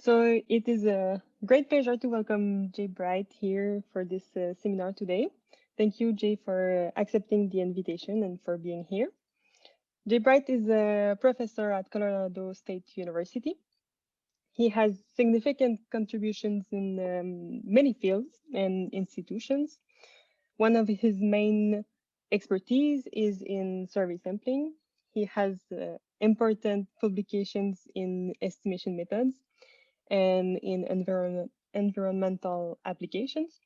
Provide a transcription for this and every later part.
So it is a great pleasure to welcome Jay Breidt here for this seminar today. Thank you, Jay, for accepting the invitation and for being here. Jay Breidt is a professor at Colorado State University. He has significant contributions in many fields and institutions. One of his main expertise is in survey sampling. He has important publications in estimation methods and in environmental applications.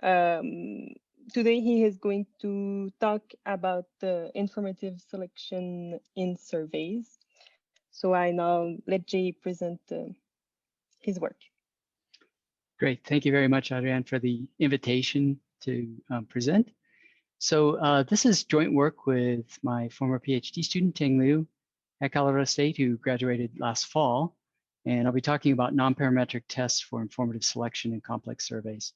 Um, Today, he is going to talk about the informative selection in surveys. So I now let Jay present his work. Great. Thank you very much, Adrienne, for the invitation to present. So this is joint work with my former PhD student, Ting Liu, at Colorado State, who graduated last fall. And I'll be talking about nonparametric tests for informative selection in complex surveys.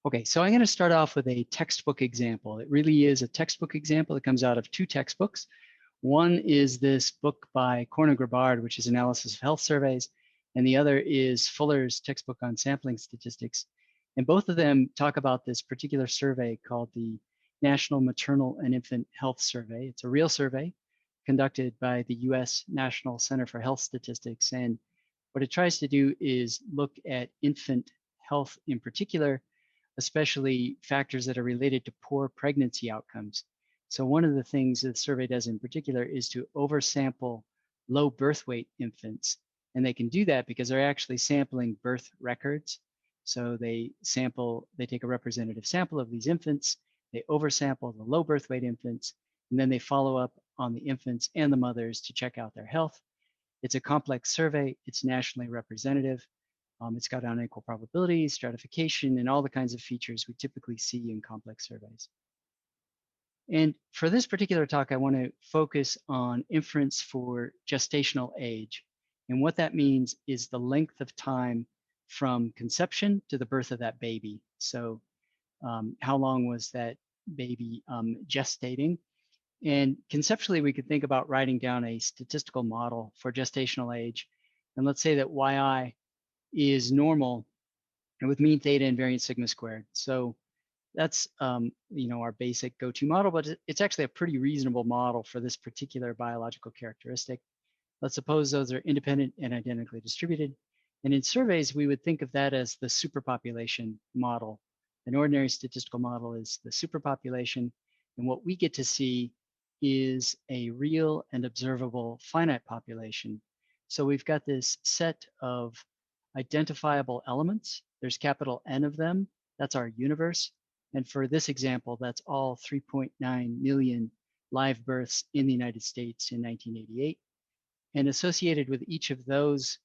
Okay, so I'm going to start off with a textbook example. It really is a textbook example. It comes out of two textbooks. One is this book by Kolmogorov-Smirnov, which is Analysis of Health Surveys, and the other is Fuller's textbook on sampling statistics. And both of them talk about this particular survey called the National Maternal and Infant Health Survey. It's a real survey conducted by the US National Center for Health Statistics. And what it tries to do is look at infant health in particular, especially factors that are related to poor pregnancy outcomes. So one of the things that the survey does in particular is to oversample low birth weight infants. And they can do that because they're actually sampling birth records. So they take a representative sample of these infants, they oversample the low birth weight infants, and then they follow up on the infants and the mothers to check out their health. It's a complex survey, it's nationally representative. It's got unequal probabilities, stratification, and all the kinds of features we typically see in complex surveys. And for this particular talk, I want to focus on inference for gestational age. And what that means is the length of time from conception to the birth of that baby. So how long was that baby gestating? And conceptually, we could think about writing down a statistical model for gestational age. And let's say that yi is normal with mean theta and variance sigma squared. So that's our basic go-to model, but it's actually a pretty reasonable model for this particular biological characteristic. Let's suppose those are independent and identically distributed. And in surveys, we would think of that as the superpopulation model. An ordinary statistical model is the superpopulation. And what we get to see is a real and observable finite population. So we've got this set of identifiable elements. There's capital N of them. That's our universe. And for this example, that's all 3.9 million live births in the United States in 1988. And associated with each of those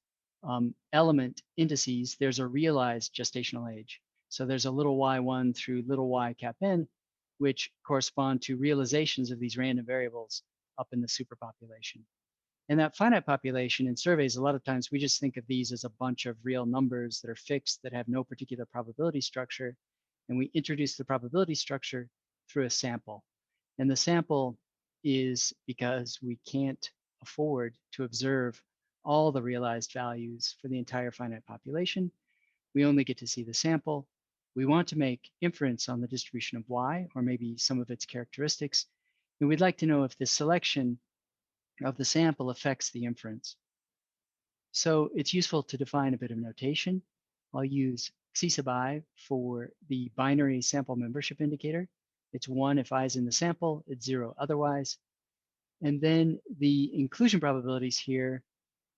element indices, there's a realized gestational age. So there's a little y1 through little y cap n, which correspond to realizations of these random variables up in the superpopulation. And that finite population in surveys, a lot of times we just think of these as a bunch of real numbers that are fixed that have no particular probability structure. And we introduce the probability structure through a sample. And the sample is because we can't afford to observe all the realized values for the entire finite population. We only get to see the sample. We want to make inference on the distribution of y, or maybe some of its characteristics. And we'd like to know if this selection of the sample affects the inference. So it's useful to define a bit of notation. I'll use C sub I for the binary sample membership indicator. It's 1 if I is in the sample, it's 0 otherwise. And then the inclusion probabilities here,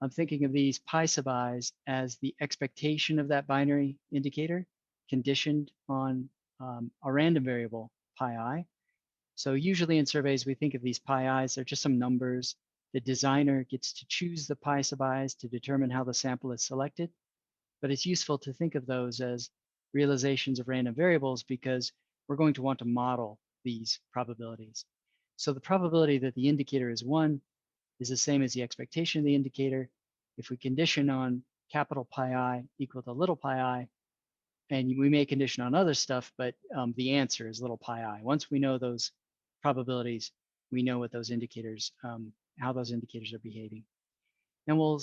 I'm thinking of these pi sub i's as the expectation of that binary indicator conditioned on a random variable pi I. So usually in surveys, we think of these pi i's, they're just some numbers. The designer gets to choose the pi sub i's to determine how the sample is selected. But it's useful to think of those as realizations of random variables because we're going to want to model these probabilities. So the probability that the indicator is 1 is the same as the expectation of the indicator. If we condition on capital pi I equal to little pi I, and we may condition on other stuff, but the answer is little pi I. Once we know those probabilities, we know what those indicators, how those indicators are behaving. And we'll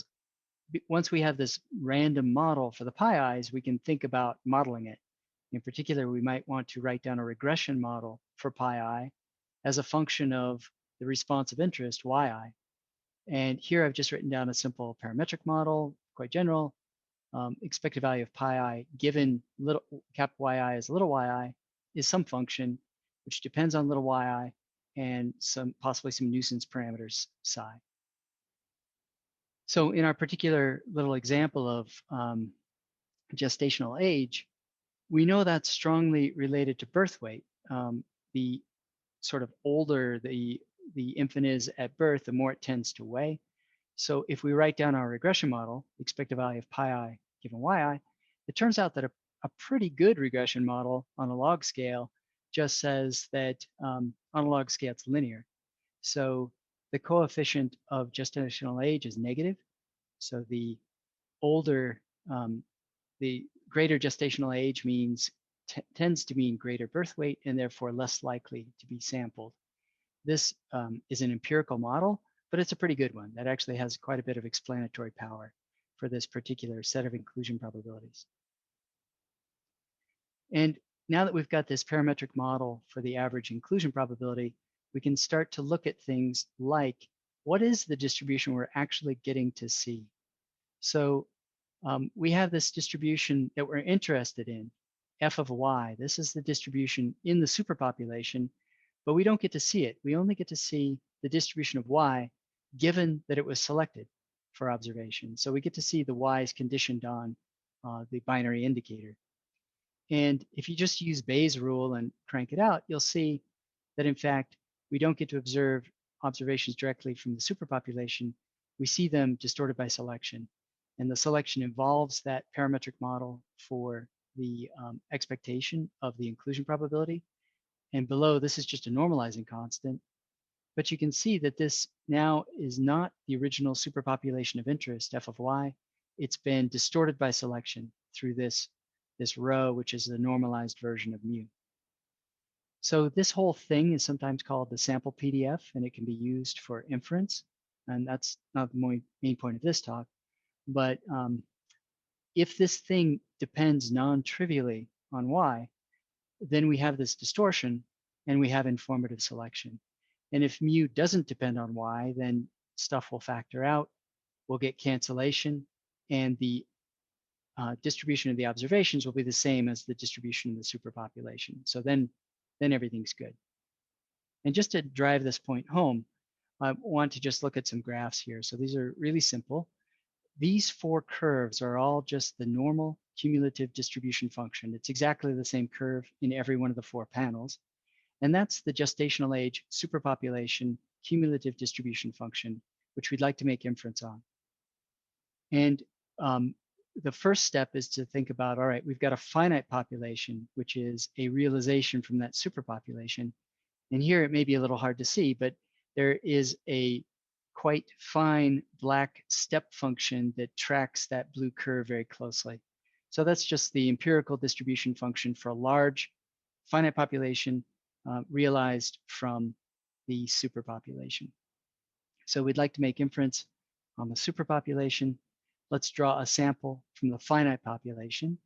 once we have this random model for the pi i's, we can think about modeling it. In particular, we might want to write down a regression model for pi I as a function of the response of interest, yi. And here I've just written down a simple parametric model, quite general. Expected value of pi I given little capital yi is little yi is some function which depends on little yi and possibly some nuisance parameters psi. So in our particular little example of gestational age, we know that's strongly related to birth weight. The sort of older the infant is at birth, the more it tends to weigh. So if we write down our regression model, expected value of pi I given yi, it turns out that a pretty good regression model on a log scale just says that on a log scale it's linear. So the coefficient of gestational age is negative. So the older, the greater gestational age means tends to mean greater birth weight and therefore less likely to be sampled. This is an empirical model, but it's a pretty good one that actually has quite a bit of explanatory power for this particular set of inclusion probabilities. And now that we've got this parametric model for the average inclusion probability, we can start to look at things like, what is the distribution we're actually getting to see? So we have this distribution that we're interested in, f of y. This is the distribution in the superpopulation, but we don't get to see it. We only get to see the distribution of y given that it was selected for observation. So we get to see the y's conditioned on the binary indicator. And if you just use Bayes' rule and crank it out, you'll see that in fact, we don't get to observe observations directly from the superpopulation. We see them distorted by selection. And the selection involves that parametric model for the expectation of the inclusion probability. And below, this is just a normalizing constant. But you can see that this now is not the original superpopulation of interest, f of y. It's been distorted by selection through this row, which is the normalized version of mu. So this whole thing is sometimes called the sample PDF, and it can be used for inference. And that's not the main point of this talk. But if this thing depends non-trivially on y, then we have this distortion and we have informative selection. And if mu doesn't depend on y, then stuff will factor out, we'll get cancellation, and the distribution of the observations will be the same as the distribution of the superpopulation. So then everything's good. And just to drive this point home, I want to just look at some graphs here. So these are really simple. These four curves are all just the normal cumulative distribution function. It's exactly the same curve in every one of the four panels. And that's the gestational age superpopulation cumulative distribution function, which we'd like to make inference on. And the first step is to think about, all right, we've got a finite population, which is a realization from that superpopulation. And here it may be a little hard to see, but there is a quite fine black step function that tracks that blue curve very closely. So that's just the empirical distribution function for a large finite population realized from the superpopulation. So we'd like to make inference on the superpopulation. Let's draw a sample from the finite population.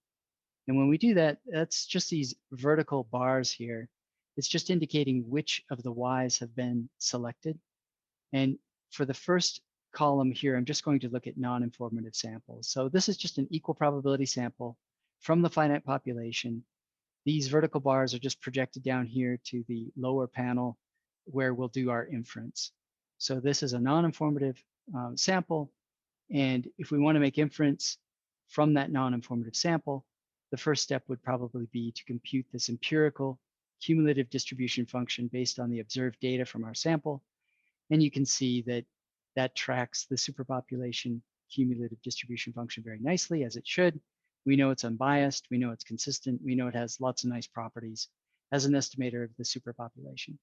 And when we do that, that's just these vertical bars here. It's just indicating which of the y's have been selected. And for the first column here, I'm just going to look at non-informative samples. So this is just an equal probability sample from the finite population. These vertical bars are just projected down here to the lower panel where we'll do our inference. So this is a non-informative sample. And if we want to make inference from that non-informative sample, the first step would probably be to compute this empirical cumulative distribution function based on the observed data from our sample. And you can see that that tracks the superpopulation cumulative distribution function very nicely, as it should. We know it's unbiased, we know it's consistent, we know it has lots of nice properties as an estimator of the superpopulation.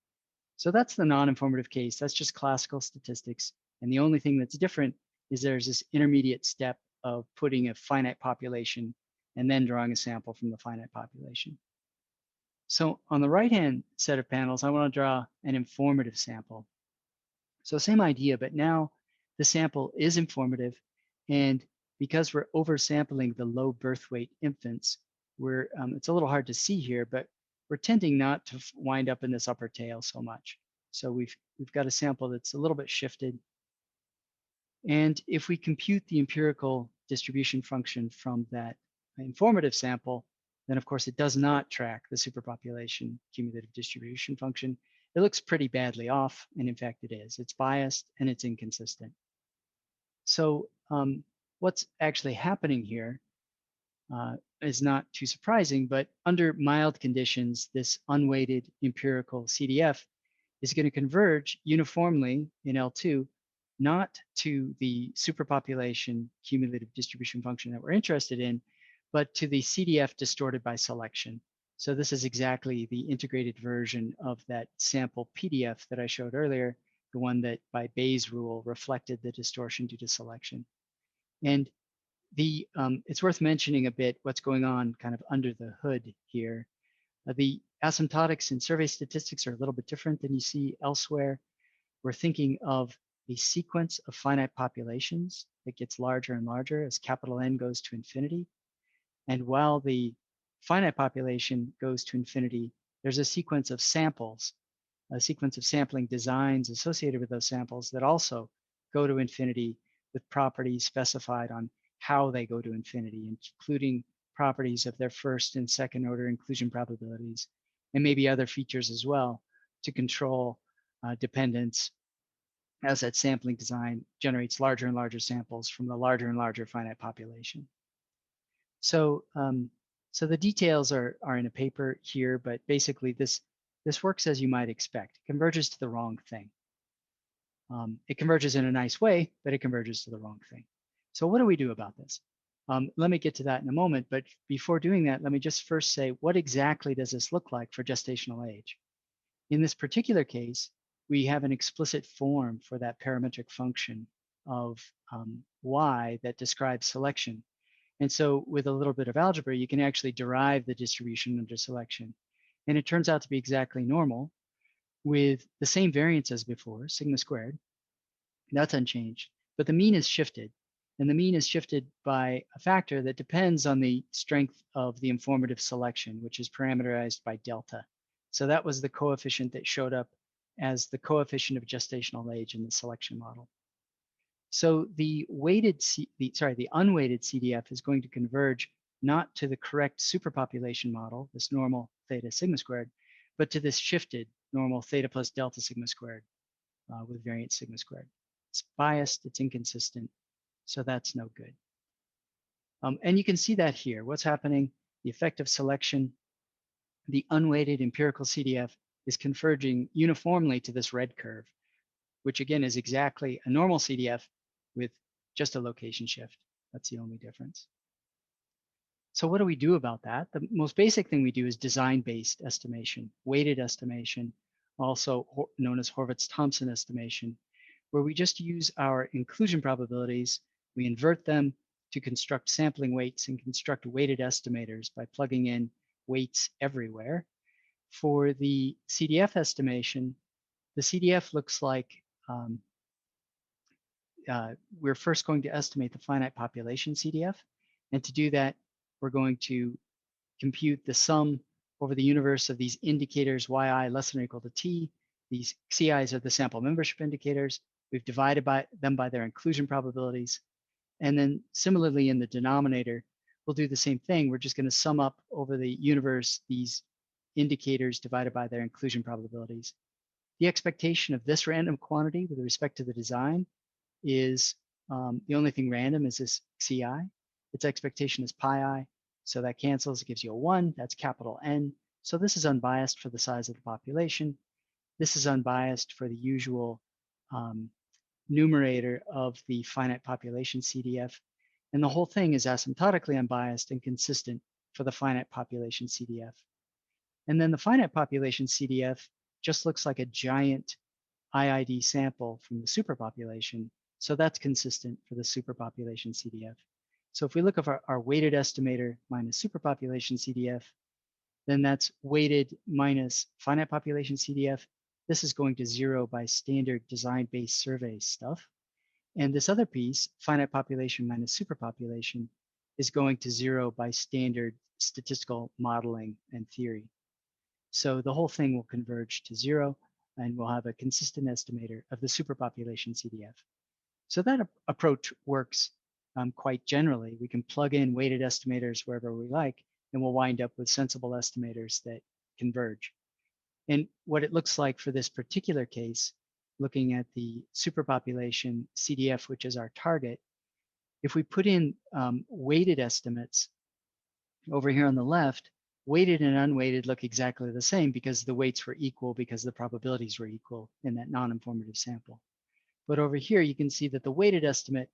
So that's the non-informative case. That's just classical statistics. And the only thing that's different is there's this intermediate step of putting a finite population and then drawing a sample from the finite population. So on the right-hand set of panels, I want to draw an informative sample. So same idea, but now the sample is informative And because we're oversampling the low birth weight infants, it's a little hard to see here, but we're tending not to wind up in this upper tail so much. So we've got a sample that's a little bit shifted. And if we compute the empirical distribution function from that informative sample, then of course it does not track the superpopulation cumulative distribution function. It looks pretty badly off, and in fact it is. It's biased and it's inconsistent. So what's actually happening here is not too surprising, but under mild conditions, this unweighted empirical CDF is going to converge uniformly in L2, not to the superpopulation cumulative distribution function that we're interested in, but to the CDF distorted by selection. So this is exactly the integrated version of that sample PDF that I showed earlier, the one that by Bayes' rule reflected the distortion due to selection. And it's worth mentioning a bit what's going on kind of under the hood here. The asymptotics in survey statistics are a little bit different than you see elsewhere. We're thinking of a sequence of finite populations that gets larger and larger as capital N goes to infinity. And while the finite population goes to infinity, there's a sequence of samples, a sequence of sampling designs associated with those samples that also go to infinity with properties specified on how they go to infinity, including properties of their first and second order inclusion probabilities, and maybe other features as well to control dependence as that sampling design generates larger and larger samples from the larger and larger finite population. So, so the details are in a paper here, but basically this works as you might expect. It converges to the wrong thing. It converges in a nice way, but it converges to the wrong thing. So what do we do about this? Let me get to that in a moment, but before doing that, let me just first say, what exactly does this look like for gestational age? In this particular case, we have an explicit form for that parametric function of y that describes selection. And so with a little bit of algebra, you can actually derive the distribution under selection. And it turns out to be exactly normal with the same variance as before, sigma squared. That's unchanged, but the mean is shifted. And the mean is shifted by a factor that depends on the strength of the informative selection, which is parameterized by delta. So that was the coefficient that showed up as the coefficient of gestational age in the selection model. So the unweighted CDF is going to converge not to the correct superpopulation model, this normal theta sigma squared, but to this shifted normal theta plus delta sigma squared with variance sigma squared. It's biased, it's inconsistent, so that's no good. And you can see that here. What's happening? The effect of selection, the unweighted empirical CDF is converging uniformly to this red curve, which again is exactly a normal CDF with just a location shift. That's the only difference. So what do we do about that? The most basic thing we do is design-based estimation, weighted estimation, also known as Horvitz-Thompson estimation, where we just use our inclusion probabilities, we invert them to construct sampling weights and construct weighted estimators by plugging in weights everywhere. For the CDF estimation, the CDF looks like we're first going to estimate the finite population CDF. And to do that, we're going to compute the sum over the universe of these indicators yi less than or equal to t. These CIs are the sample membership indicators. We've divided them by their inclusion probabilities. And then similarly in the denominator, we'll do the same thing. We're just going to sum up over the universe these indicators divided by their inclusion probabilities. The expectation of this random quantity with respect to the design is the only thing random is this CI. Its expectation is pi I, so that cancels, it gives you a 1, that's capital N. So this is unbiased for the size of the population. This is unbiased for the usual numerator of the finite population CDF. And the whole thing is asymptotically unbiased and consistent for the finite population CDF. And then the finite population CDF just looks like a giant IID sample from the superpopulation. So that's consistent for the superpopulation CDF. So if we look at our weighted estimator minus superpopulation CDF, then that's weighted minus finite population CDF. This is going to 0 by standard design-based survey stuff. And this other piece, finite population minus superpopulation, is going to 0 by standard statistical modeling and theory. So the whole thing will converge to 0, and we'll have a consistent estimator of the superpopulation CDF. So that approach works quite generally. We can plug in weighted estimators wherever we like, and we'll wind up with sensible estimators that converge. And what it looks like for this particular case, looking at the superpopulation CDF, which is our target, if we put in weighted estimates over here on the left, weighted and unweighted look exactly the same because the weights were equal because the probabilities were equal in that non-informative sample. But over here, you can see that the weighted estimate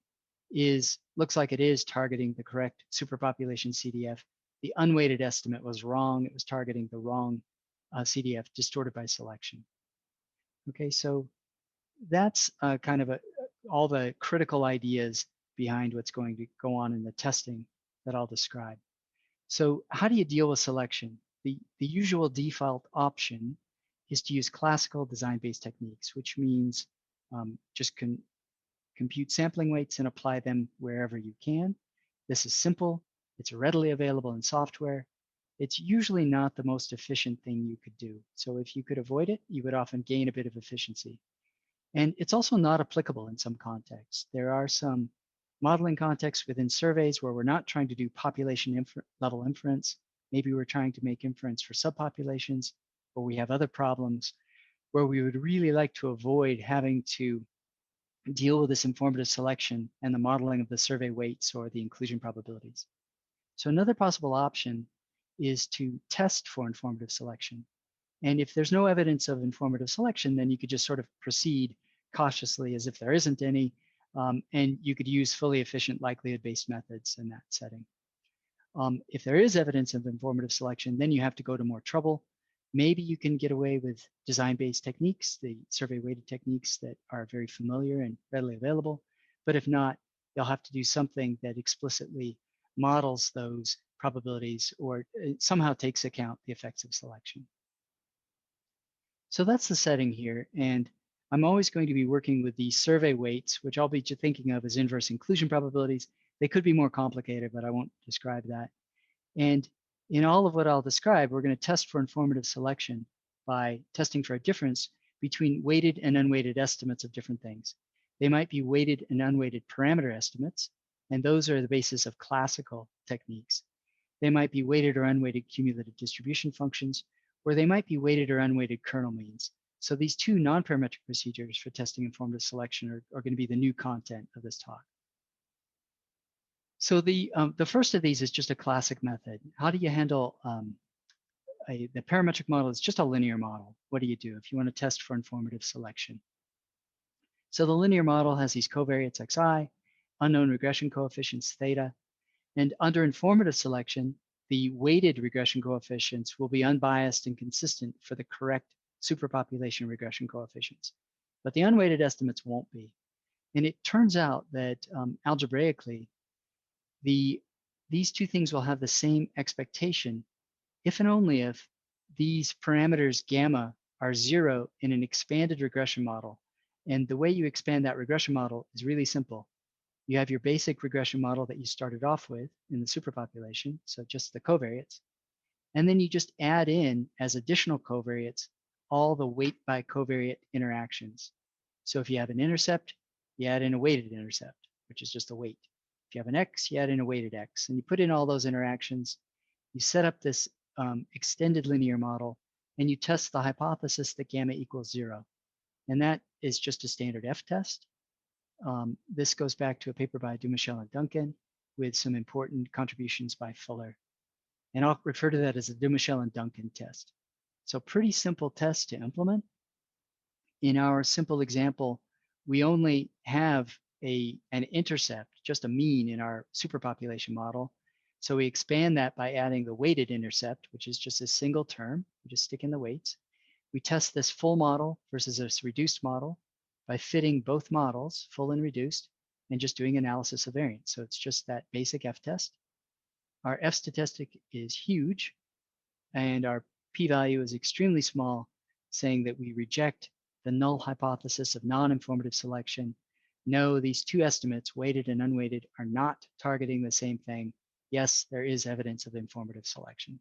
looks like it is targeting the correct superpopulation CDF. The unweighted estimate was wrong. It was targeting the wrong CDF, distorted by selection. Okay, so that's kind of all the critical ideas behind what's going to go on in the testing that I'll describe. So how do you deal with selection? The usual default option is to use classical design-based techniques, which means just compute sampling weights and apply them wherever you can. This is simple. It's readily available in software. It's usually not the most efficient thing you could do. So if you could avoid it, you would often gain a bit of efficiency. And it's also not applicable in some contexts. There are some modeling contexts within surveys where we're not trying to do population level inference. Maybe we're trying to make inference for subpopulations, or we have other problems where we would really like to avoid having to deal with this informative selection and the modeling of the survey weights or the inclusion probabilities. So another possible option is to test for informative selection. And if there's no evidence of informative selection, then you could just sort of proceed cautiously as if there isn't any, and you could use fully efficient likelihood-based methods in that setting. If there is evidence of informative selection, then you have to go to more trouble. Maybe you can get away with design-based techniques, the survey-weighted techniques that are very familiar and readily available. But if not, you'll have to do something that explicitly models those probabilities or somehow takes account the effects of selection. So that's the setting here. And I'm always going to be working with the survey weights, which I'll be thinking of as inverse inclusion probabilities. They could be more complicated, but I won't describe that. And in all of what I'll describe, we're going to test for informative selection by testing for a difference between weighted and unweighted estimates of different things. They might be weighted and unweighted parameter estimates, and those are the basis of classical techniques. They might be weighted or unweighted cumulative distribution functions, or they might be weighted or unweighted kernel means. So these two non-parametric procedures for testing informative selection are going to be the new content of this talk. So the first of these is just a classic method. How do you handle the parametric model? Is just a linear model. What do you do if you want to test for informative selection? So the linear model has these covariates xi, unknown regression coefficients theta, and under informative selection, the weighted regression coefficients will be unbiased and consistent for the correct superpopulation regression coefficients, but the unweighted estimates won't be. And it turns out that algebraically, these two things will have the same expectation if and only if these parameters gamma are 0 in an expanded regression model. And the way you expand that regression model is really simple. You have your basic regression model that you started off with in the superpopulation, so just the covariates. And then you just add in as additional covariates all the weight by covariate interactions. So if you have an intercept, you add in a weighted intercept, which is just a weight. If you have an x, you add in a weighted x, and you put in all those interactions. You set up this extended linear model, and you test the hypothesis that gamma equals 0. And that is just a standard F-test. This goes back to a paper by Dumichel and Duncan with some important contributions by Fuller. And I'll refer to that as a Dumichel and Duncan test. So pretty simple test to implement. In our simple example, we only have an intercept, just a mean in our superpopulation model. So we expand that by adding the weighted intercept, which is just a single term. We just stick in the weights. We test this full model versus this reduced model by fitting both models, full and reduced, and just doing analysis of variance. So it's just that basic F-test. Our F-statistic is huge, and our p-value is extremely small, saying that we reject the null hypothesis of non-informative selection no, these two estimates, weighted and unweighted, are not targeting the same thing. Yes, there is evidence of informative selection,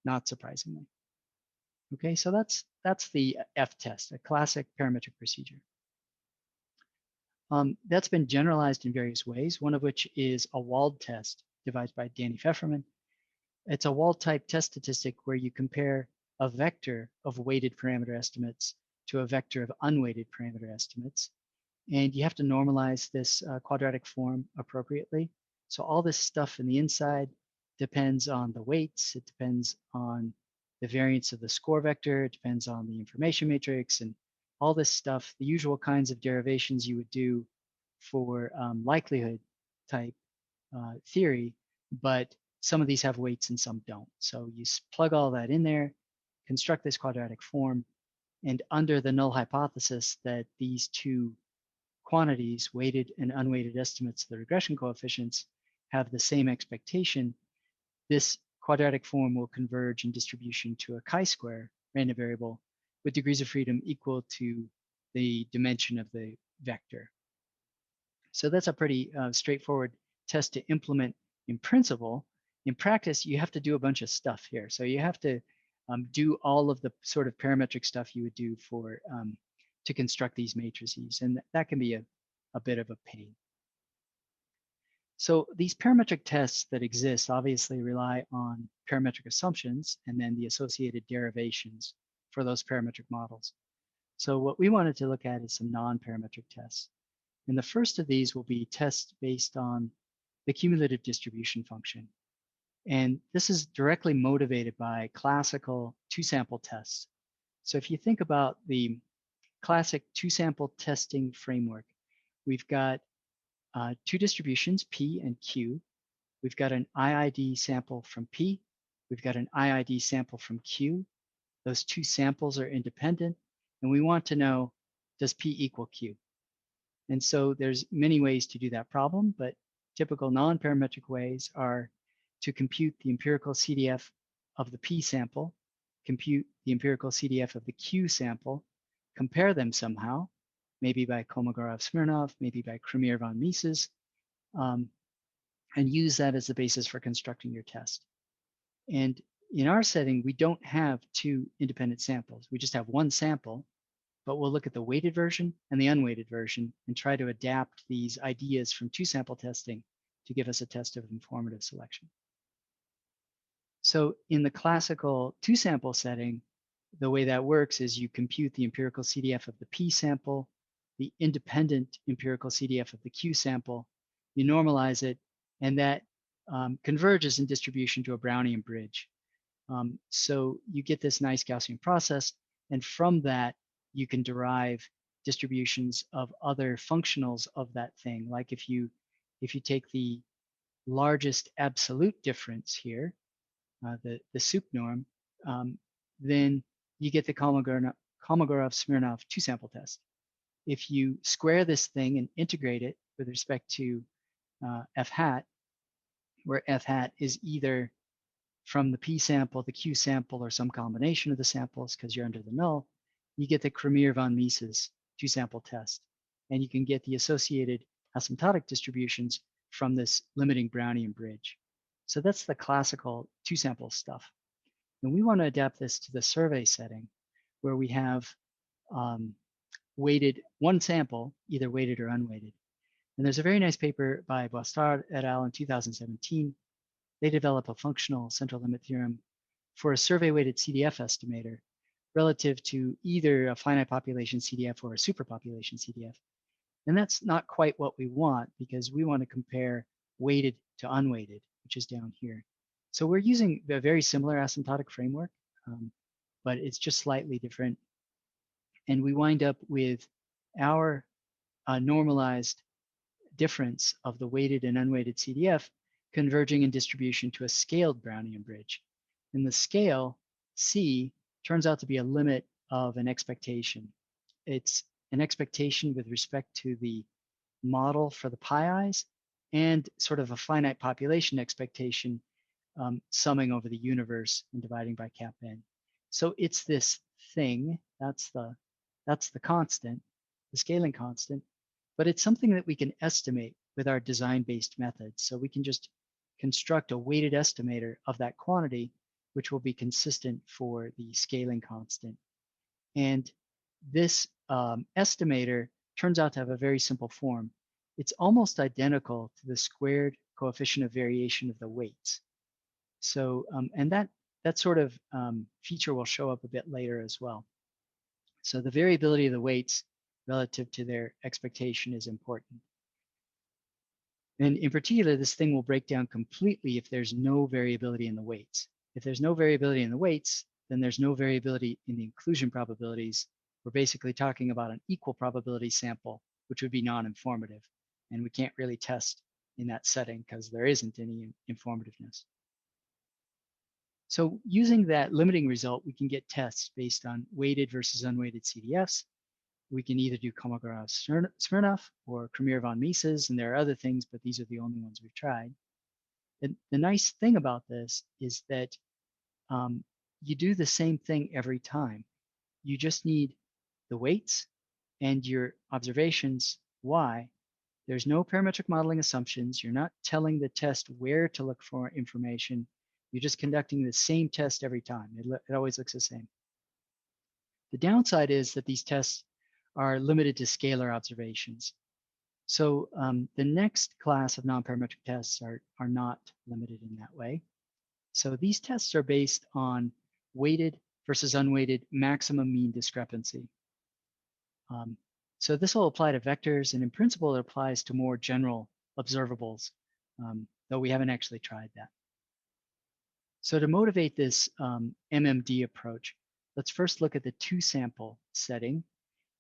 not surprisingly. Okay, so that's the F test, a classic parametric procedure. That's been generalized in various ways, one of which is a Wald test devised by Danny Pfefferman. It's a Wald type test statistic where you compare a vector of weighted parameter estimates to a vector of unweighted parameter estimates. And you have to normalize this quadratic form appropriately. So all this stuff in the inside depends on the weights, it depends on the variance of the score vector, it depends on the information matrix, and all this stuff, the usual kinds of derivations you would do for likelihood type theory, but some of these have weights and some don't. So you plug all that in there, construct this quadratic form, and under the null hypothesis that these two quantities, weighted and unweighted estimates of the regression coefficients, have the same expectation, this quadratic form will converge in distribution to a chi-square random variable with degrees of freedom equal to the dimension of the vector. So that's a pretty straightforward test to implement in principle. In practice, you have to do a bunch of stuff here. So you have to do all of the sort of parametric stuff you would do for to construct these matrices, and that can be a bit of a pain. So these parametric tests that exist obviously rely on parametric assumptions and then the associated derivations for those parametric models. So what we wanted to look at is some non-parametric tests. And the first of these will be tests based on the cumulative distribution function. And this is directly motivated by classical two-sample tests. So if you think about the classic two-sample testing framework, we've got two distributions, P and Q. We've got an IID sample from P. We've got an IID sample from Q. Those two samples are independent, and we want to know, does P equal Q? And so there's many ways to do that problem, but typical non-parametric ways are to compute the empirical CDF of the P sample, compute the empirical CDF of the Q sample, compare them somehow, maybe by Kolmogorov-Smirnov, maybe by Cramer-von Mises, and use that as the basis for constructing your test. And in our setting, we don't have two independent samples. We just have one sample, but we'll look at the weighted version and the unweighted version and try to adapt these ideas from two-sample testing to give us a test of informative selection. So in the classical two-sample setting, the way that works is you compute the empirical CDF of the P sample, the independent empirical CDF of the Q sample, you normalize it, and that converges in distribution to a Brownian bridge. So you get this nice Gaussian process, and from that, you can derive distributions of other functionals of that thing. Like if you take the largest absolute difference here, the sup norm, then you get the Kolmogorov-Smirnov two-sample test. If you square this thing and integrate it with respect to f hat, where f hat is either from the P sample, the Q sample, or some combination of the samples because you're under the null, you get the Cramer-von Mises two-sample test. And you can get the associated asymptotic distributions from this limiting Brownian bridge. So that's the classical two-sample stuff. And we want to adapt this to the survey setting where we have weighted one sample, either weighted or unweighted. And there's a very nice paper by Bostard et al. In 2017. They develop a functional central limit theorem for a survey-weighted CDF estimator relative to either a finite population CDF or a superpopulation CDF. And that's not quite what we want because we want to compare weighted to unweighted, which is down here. So we're using a very similar asymptotic framework, but it's just slightly different. And we wind up with our normalized difference of the weighted and unweighted CDF converging in distribution to a scaled Brownian bridge. And the scale, C, turns out to be a limit of an expectation. It's an expectation with respect to the model for the pi-i's and sort of a finite population expectation summing over the universe and dividing by cap n. So it's this thing, that's the constant, the scaling constant, but it's something that we can estimate with our design-based methods. So we can just construct a weighted estimator of that quantity, which will be consistent for the scaling constant. And this estimator turns out to have a very simple form. It's almost identical to the squared coefficient of variation of the weights. So, and that sort of feature will show up a bit later as well. So the variability of the weights relative to their expectation is important. And in particular, this thing will break down completely if there's no variability in the weights. If there's no variability in the weights, then there's no variability in the inclusion probabilities. We're basically talking about an equal probability sample, which would be non-informative. And we can't really test in that setting because there isn't any informativeness. So using that limiting result, we can get tests based on weighted versus unweighted CDFs. We can either do Kolmogorov-Smirnov or Cramer-von Mises, and there are other things, but these are the only ones we've tried. And the nice thing about this is that you do the same thing every time. You just need the weights and your observations, y. There's no parametric modeling assumptions. You're not telling the test where to look for information. You're just conducting the same test every time. It always looks the same. The downside is that these tests are limited to scalar observations. So the next class of nonparametric tests are not limited in that way. So these tests are based on weighted versus unweighted maximum mean discrepancy. So this will apply to vectors, and in principle, it applies to more general observables, though we haven't actually tried that. So to motivate this MMD approach, let's first look at the two-sample setting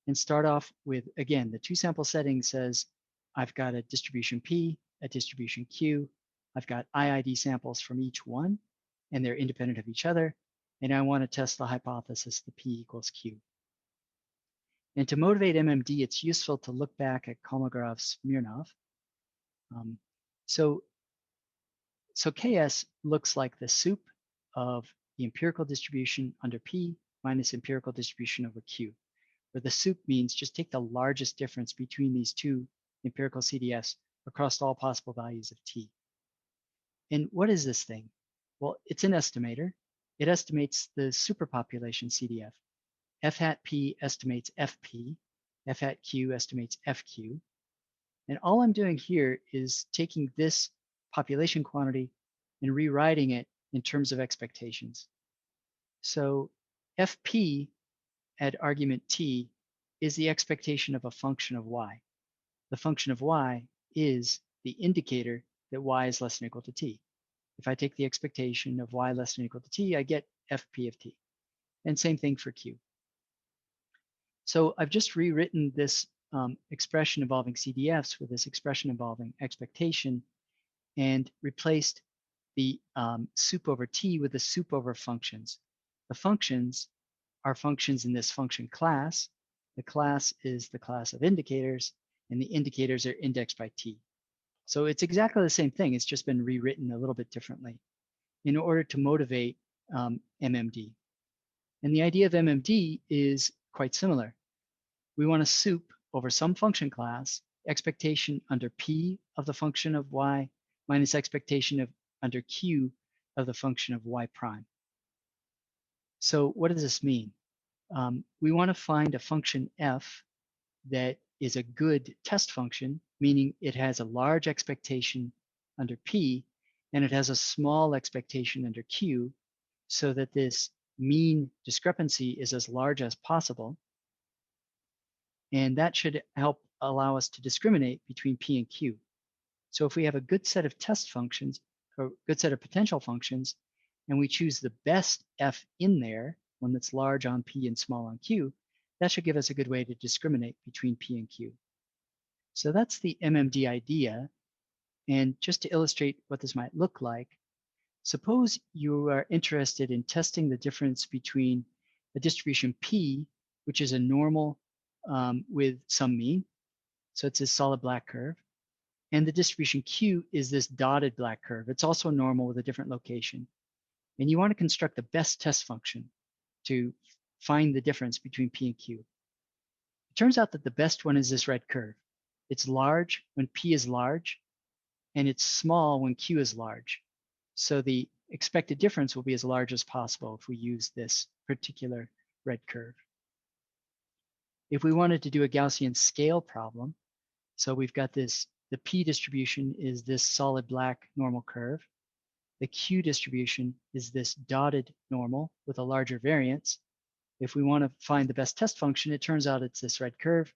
and start off with, again, the two-sample setting says I've got a distribution P, a distribution Q. I've got IID samples from each one, and they're independent of each other. And I want to test the hypothesis that P equals Q. And to motivate MMD, it's useful to look back at Kolmogorov-Smirnov. So KS looks like the sup of the empirical distribution under P minus empirical distribution over Q, where the sup means just take the largest difference between these two empirical CDFs across all possible values of T. And what is this thing? Well, it's an estimator. It estimates the superpopulation CDF. F hat P estimates FP. F hat Q estimates FQ. And all I'm doing here is taking this population quantity and rewriting it in terms of expectations. So FP at argument T is the expectation of a function of Y. The function of Y is the indicator that Y is less than or equal to T. If I take the expectation of Y less than or equal to T, I get FP of T. And same thing for Q. So I've just rewritten this expression involving CDFs with this expression involving expectation and replaced the sup over T with the sup over functions. The functions are functions in this function class. The class is the class of indicators, and the indicators are indexed by T. So it's exactly the same thing. It's just been rewritten a little bit differently in order to motivate MMD. And the idea of MMD is quite similar. We want a sup over some function class, expectation under P of the function of Y minus expectation of under Q of the function of Y prime. So what does this mean? We want to find a function F that is a good test function, meaning it has a large expectation under P and it has a small expectation under Q, so that this mean discrepancy is as large as possible. And that should help allow us to discriminate between P and Q. So if we have a good set of test functions, or good set of potential functions, and we choose the best F in there, one that's large on P and small on Q, that should give us a good way to discriminate between P and Q. So that's the MMD idea. And just to illustrate what this might look like, suppose you are interested in testing the difference between a distribution P, which is a normal with some mean, so it's this solid black curve, and the distribution Q is this dotted black curve. It's also normal with a different location. And you want to construct the best test function to find the difference between P and Q. It turns out that the best one is this red curve. It's large when P is large, and it's small when Q is large. So the expected difference will be as large as possible if we use this particular red curve. If we wanted to do a Gaussian scale problem, so we've got this, the P distribution is this solid black normal curve. The Q distribution is this dotted normal with a larger variance. If we want to find the best test function, it turns out it's this red curve,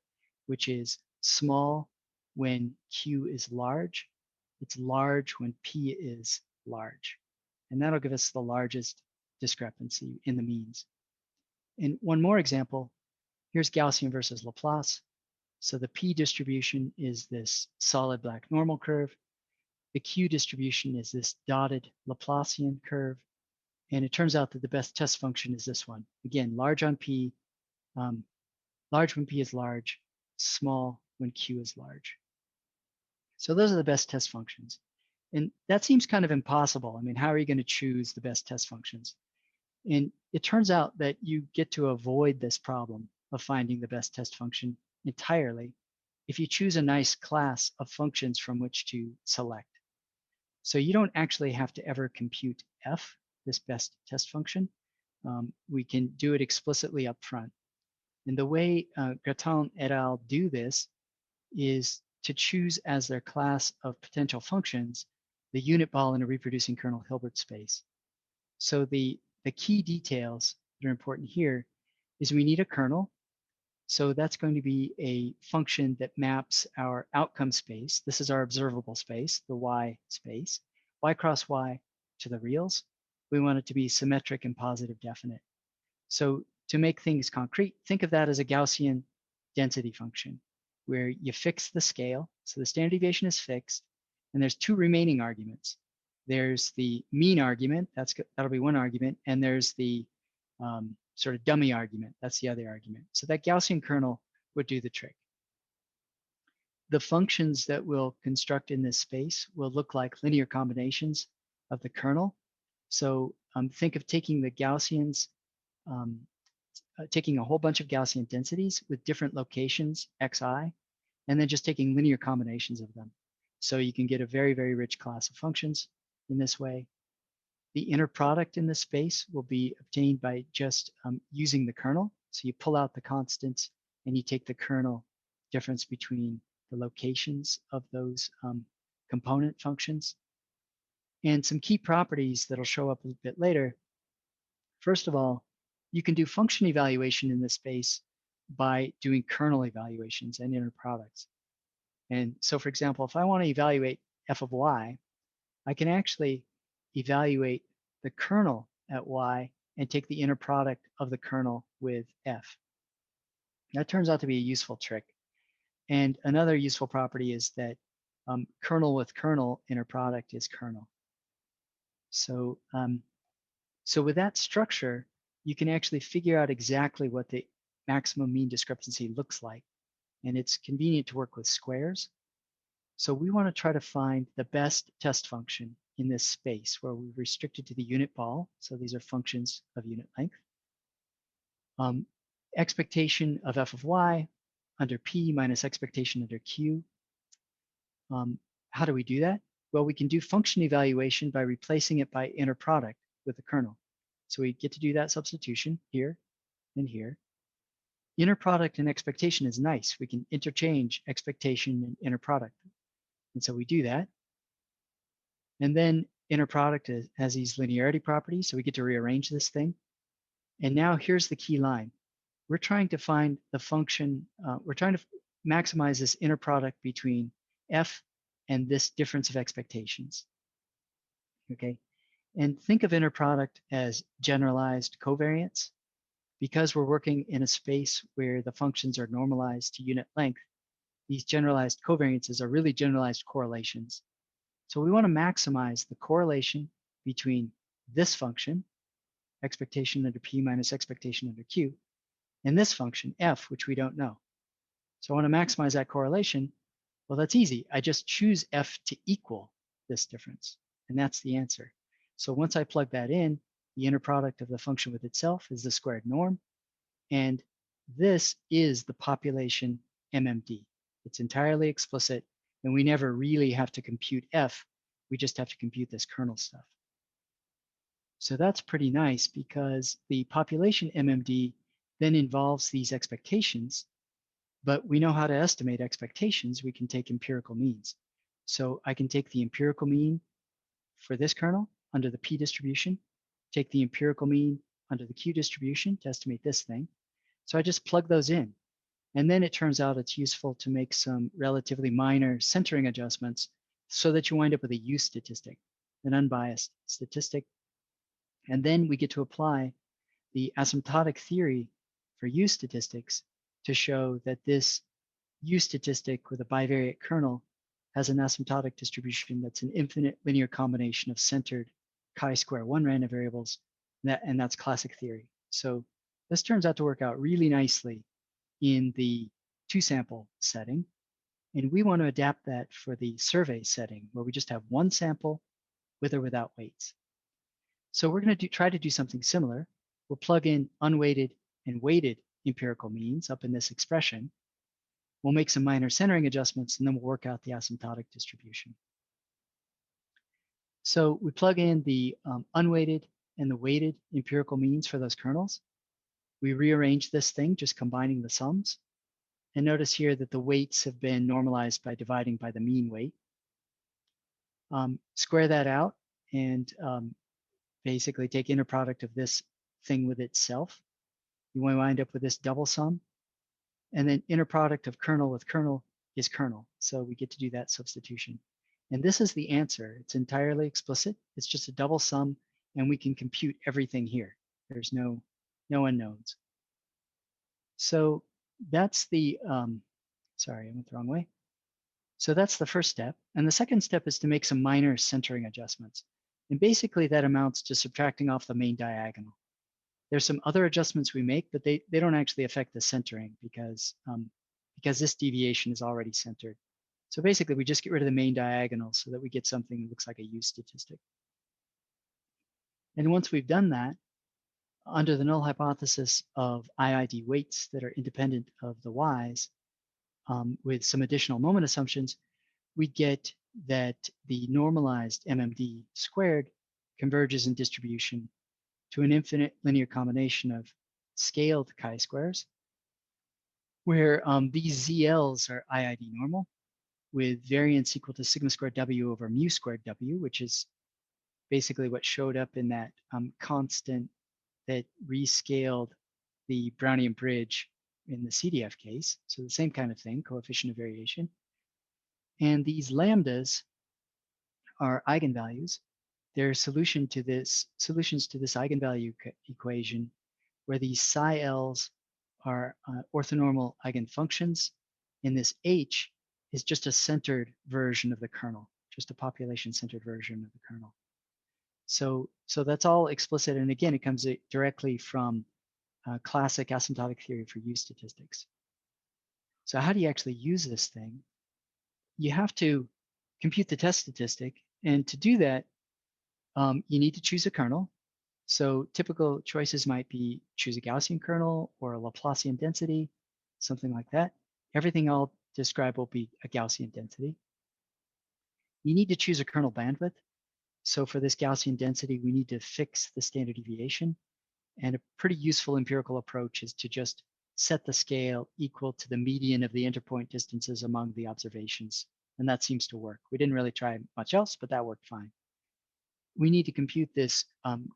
which is small when Q is large. It's large when P is large. And that'll give us the largest discrepancy in the means. And one more example, here's Gaussian versus Laplace. So the P distribution is this solid black normal curve. The Q distribution is this dotted Laplacian curve. And it turns out that the best test function is this one. Again, large on P, large when P is large, small when Q is large. So those are the best test functions. And that seems kind of impossible. I mean, how are you going to choose the best test functions? And it turns out that you get to avoid this problem of finding the best test function entirely if you choose a nice class of functions from which to select. So you don't actually have to ever compute f, this best test function. We can do it explicitly up front. And the way Graton et al. Do this is to choose as their class of potential functions the unit ball in a reproducing kernel Hilbert space. So the key details that are important here is we need a kernel. So that's going to be a function that maps our outcome space. This is our observable space, the y space, y cross y to the reals. We want it to be symmetric and positive definite. So to make things concrete, think of that as a Gaussian density function where you fix the scale. So the standard deviation is fixed, and there's two remaining arguments. There's the mean argument, that'll be one argument, and there's the sort of dummy argument, that's the other argument. So that Gaussian kernel would do the trick. The functions that we'll construct in this space will look like linear combinations of the kernel. So think of taking the Gaussians, taking a whole bunch of Gaussian densities with different locations, xi, and then just taking linear combinations of them. So you can get a very, very rich class of functions in this way. The inner product in this space will be obtained by just using the kernel. So you pull out the constants and you take the kernel difference between the locations of those component functions. And some key properties that'll show up a bit later. First of all, you can do function evaluation in this space by doing kernel evaluations and inner products. And so, for example, if I want to evaluate f of y, I can actually evaluate the kernel at y and take the inner product of the kernel with f. That turns out to be a useful trick. And another useful property is that kernel with kernel inner product is kernel. So, so with that structure, you can actually figure out exactly what the maximum mean discrepancy looks like. And it's convenient to work with squares. So we want to try to find the best test function in this space where we've restricted to the unit ball. So these are functions of unit length. Expectation of f of y under p minus expectation under q. How do we do that? Well, we can do function evaluation by replacing it by inner product with the kernel. So we get to do that substitution here and here. Inner product and expectation is nice. We can interchange expectation and inner product. And so we do that. And then inner product has these linearity properties, so we get to rearrange this thing. And now here's the key line. We're trying to find the function, we're trying to maximize this inner product between f and this difference of expectations. Okay, and think of inner product as generalized covariance. Because we're working in a space where the functions are normalized to unit length, these generalized covariances are really generalized correlations. So we want to maximize the correlation between this function, expectation under p minus expectation under q, and this function, f, which we don't know. So I want to maximize that correlation. Well, that's easy. I just choose f to equal this difference, and that's the answer. So once I plug that in, the inner product of the function with itself is the squared norm, and this is the population MMD. It's entirely explicit, and we never really have to compute F. We just have to compute this kernel stuff. So that's pretty nice because the population MMD then involves these expectations, but we know how to estimate expectations. We can take empirical means. So I can take the empirical mean for this kernel under the P distribution, take the empirical mean under the Q distribution to estimate this thing. So I just plug those in. And then it turns out it's useful to make some relatively minor centering adjustments so that you wind up with a U statistic, an unbiased statistic. And then we get to apply the asymptotic theory for U statistics to show that this U statistic with a bivariate kernel has an asymptotic distribution that's an infinite linear combination of centered chi-square 1 random variables, and that's classic theory. So this turns out to work out really nicely in the 2-sample setting, and we want to adapt that for the survey setting where we just have one sample with or without weights. So we're going to try to do something similar. We'll plug in unweighted and weighted empirical means up in this expression. We'll make some minor centering adjustments, and then we'll work out the asymptotic distribution. So we plug in the unweighted and the weighted empirical means for those kernels. We rearrange this thing, just combining the sums. And notice here that the weights have been normalized by dividing by the mean weight. Square that out and basically take inner product of this thing with itself. You want to wind up with this double sum. And then inner product of kernel with kernel is kernel. So we get to do that substitution. And this is the answer. It's entirely explicit. It's just a double sum, and we can compute everything here. There's no unknowns. So that's the, sorry, I went the wrong way. So that's the first step. And the second step is to make some minor centering adjustments. And basically that amounts to subtracting off the main diagonal. There's some other adjustments we make, but they don't actually affect the centering because this deviation is already centered. So basically we just get rid of the main diagonal so that we get something that looks like a U statistic. And once we've done that, under the null hypothesis of IID weights that are independent of the Y's, with some additional moment assumptions, we get that the normalized MMD squared converges in distribution to an infinite linear combination of scaled chi-squares, where these ZLs are IID normal with variance equal to sigma squared W over mu squared W, which is basically what showed up in that constant that rescaled the Brownian bridge in the CDF case. So the same kind of thing, coefficient of variation. And these lambdas are eigenvalues. They're solutions to this eigenvalue equation where these psi L's are orthonormal eigenfunctions, and this H is just a centered version of the kernel, just a population-centered version of the kernel. So that's all explicit, and again, it comes directly from classic asymptotic theory for U statistics. So how do you actually use this thing? You have to compute the test statistic, and to do that, you need to choose a kernel. So typical choices might be choose a Gaussian kernel or a Laplacian density, something like that. Everything I'll describe will be a Gaussian density. You need to choose a kernel bandwidth. So for this Gaussian density, we need to fix the standard deviation. And a pretty useful empirical approach is to just set the scale equal to the median of the interpoint distances among the observations. And that seems to work. We didn't really try much else, but that worked fine. We need to compute this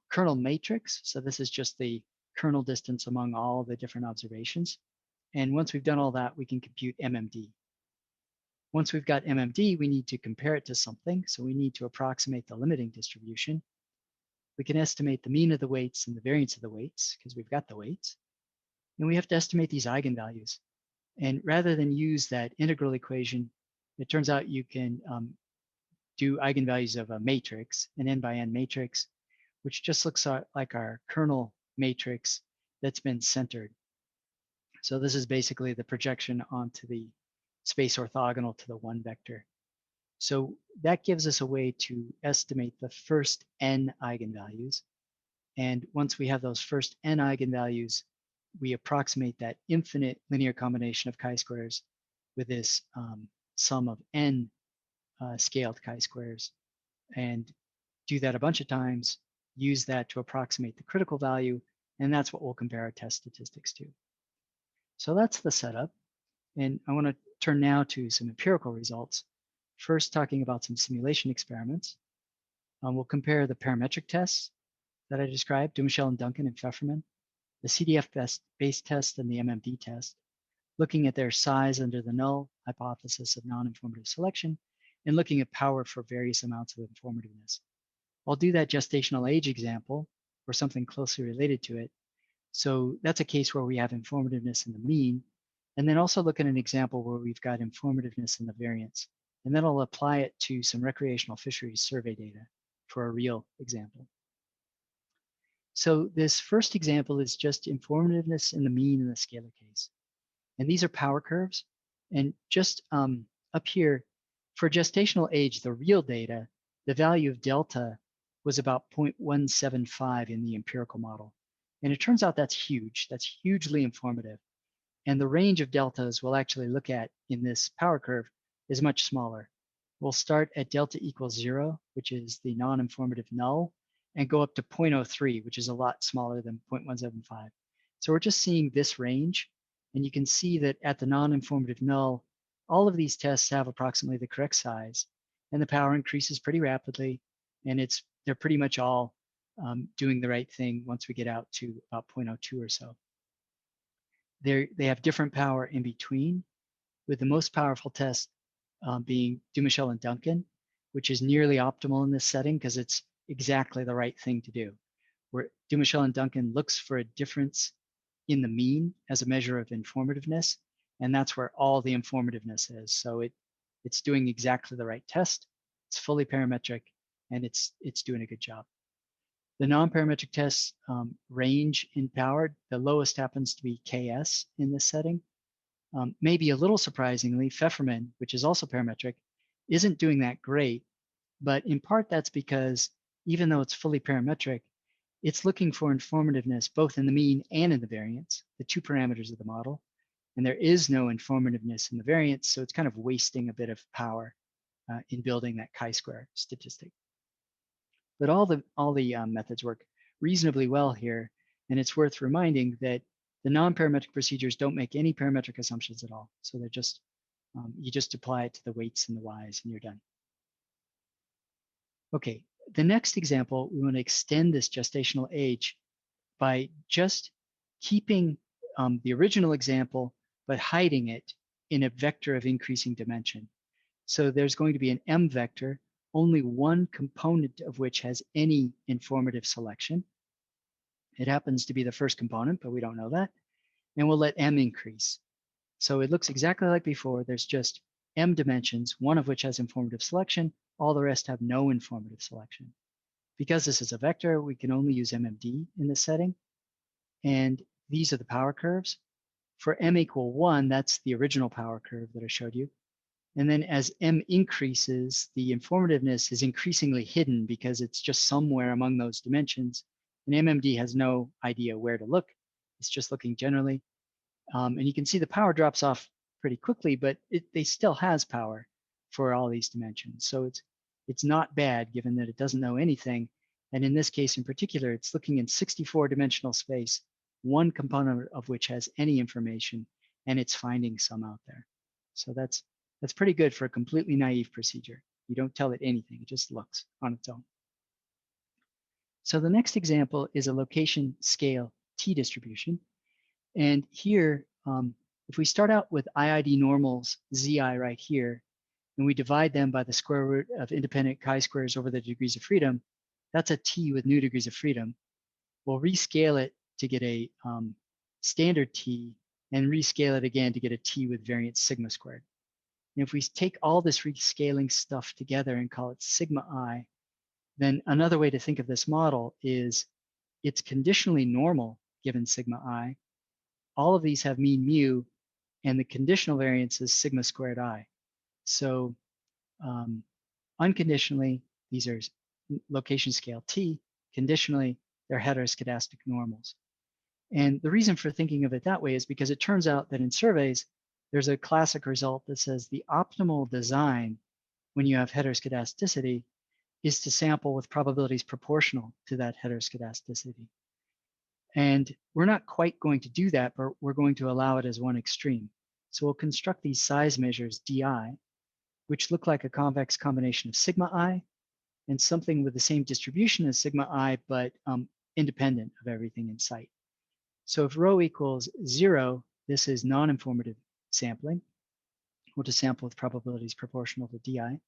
kernel matrix. So this is just the kernel distance among all the different observations. And once we've done all that, we can compute MMD. Once we've got MMD, we need to compare it to something. So we need to approximate the limiting distribution. We can estimate the mean of the weights and the variance of the weights because we've got the weights. And we have to estimate these eigenvalues. And rather than use that integral equation, it turns out you can do eigenvalues of a matrix, an n by n matrix, which just looks like our kernel matrix that's been centered. So this is basically the projection onto the space orthogonal to the 1 vector. So that gives us a way to estimate the first n eigenvalues. And once we have those first n eigenvalues, we approximate that infinite linear combination of chi-squares with this sum of n scaled chi-squares, and do that a bunch of times, use that to approximate the critical value, and that's what we'll compare our test statistics to. So that's the setup. And I want to turn now to some empirical results. First, talking about some simulation experiments. We'll compare the parametric tests that I described, Dumischel and Duncan and Pfefferman, the CDFS-based test and the MMD test, looking at their size under the null hypothesis of non-informative selection, and looking at power for various amounts of informativeness. I'll do that gestational age example, or something closely related to it. So that's a case where we have informativeness in the mean, and then also look at an example where we've got informativeness in the variance. And then I'll apply it to some recreational fisheries survey data for a real example. So this first example is just informativeness in the mean in the scalar case. And these are power curves. And just up here, for gestational age, the real data, the value of delta was about 0.175 in the empirical model. And it turns out that's huge. That's hugely informative. And the range of deltas we'll actually look at in this power curve is much smaller. We'll start at delta equals 0, which is the non-informative null, and go up to 0.03, which is a lot smaller than 0.175. So we're just seeing this range. And you can see that at the non-informative null, all of these tests have approximately the correct size, and the power increases pretty rapidly, and they're pretty much all doing the right thing once we get out to about 0.02 or so. They have different power in between, with the most powerful test being Dumischel and Duncan, which is nearly optimal in this setting because it's exactly the right thing to do. Where Dumischel and Duncan looks for a difference in the mean as a measure of informativeness, and that's where all the informativeness is. So it's doing exactly the right test, it's fully parametric, and it's doing a good job. The non-parametric tests range in power. The lowest happens to be KS in this setting. Maybe a little surprisingly, Pfefferman, which is also parametric, isn't doing that great, but in part that's because even though it's fully parametric, it's looking for informativeness both in the mean and in the variance, the two parameters of the model. And there is no informativeness in the variance, so it's kind of wasting a bit of power in building that chi-square statistic. But all the methods work reasonably well here, and it's worth reminding that the non-parametric procedures don't make any parametric assumptions at all. So they're just, you just apply it to the weights and the y's and you're done. Okay, the next example, we want to extend this gestational age by just keeping the original example, but hiding it in a vector of increasing dimension. So there's going to be an M vector, only one component of which has any informative selection. It happens to be the first component, but we don't know that. And we'll let M increase. So it looks exactly like before. There's just M dimensions, one of which has informative selection. All the rest have no informative selection. Because this is a vector, we can only use MMD in this setting. And these are the power curves. For M equal 1, that's the original power curve that I showed you. And then as M increases, the informativeness is increasingly hidden because it's just somewhere among those dimensions. And MMD has no idea where to look. It's just looking generally. And you can see the power drops off pretty quickly, but they still has power for all these dimensions. So it's not bad given that it doesn't know anything. And in this case in particular, it's looking in 64-dimensional space, one component of which has any information, and it's finding some out there. So that's pretty good for a completely naive procedure. You don't tell it anything, it just looks on its own. So the next example is a location scale t distribution. And here, if we start out with IID normals zi right here, and we divide them by the square root of independent chi-squares over the degrees of freedom, that's a t with new degrees of freedom. We'll rescale it to get a standard t, and rescale it again to get a t with variance sigma squared. And if we take all this rescaling stuff together and call it sigma I, then another way to think of this model is it's conditionally normal given sigma I. All of these have mean mu, and the conditional variance is sigma squared I. So unconditionally, these are location scale t. Conditionally, they're heteroscedastic normals. And the reason for thinking of it that way is because it turns out that in surveys, there's a classic result that says the optimal design when you have heteroscedasticity is to sample with probabilities proportional to that heteroscedasticity. And we're not quite going to do that, but we're going to allow it as one extreme. So we'll construct these size measures di, which look like a convex combination of sigma I and something with the same distribution as sigma I, but independent of everything in sight. So if rho equals 0, this is non-informative sampling. We'll just sample with probabilities proportional to di.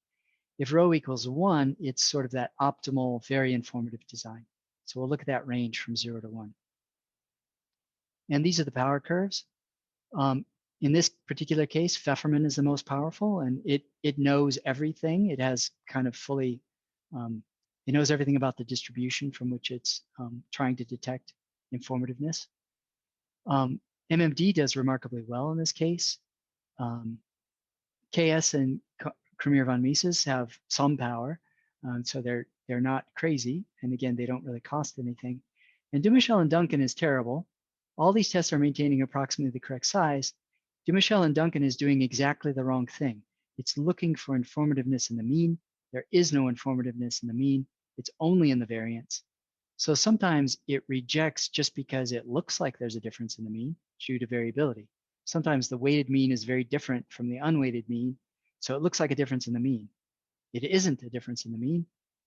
If rho equals 1, it's sort of that optimal, very informative design. So we'll look at that range from 0 to 1. And these are the power curves. In this particular case, Pfefferman is the most powerful, and it knows everything. It has kind of fully, it knows everything about the distribution from which it's trying to detect informativeness. MMD does remarkably well in this case. KS and Cramer-von Mises have some power, so they're not crazy, and again, they don't really cost anything. And Dumichel and Duncan is terrible. All these tests are maintaining approximately the correct size. Dumichel and Duncan is doing exactly the wrong thing. It's looking for informativeness in the mean. There is no informativeness in the mean. It's only in the variance. So sometimes it rejects just because it looks like there's a difference in the mean due to variability. Sometimes the weighted mean is very different from the unweighted mean, so it looks like a difference in the mean. It isn't a difference in the mean,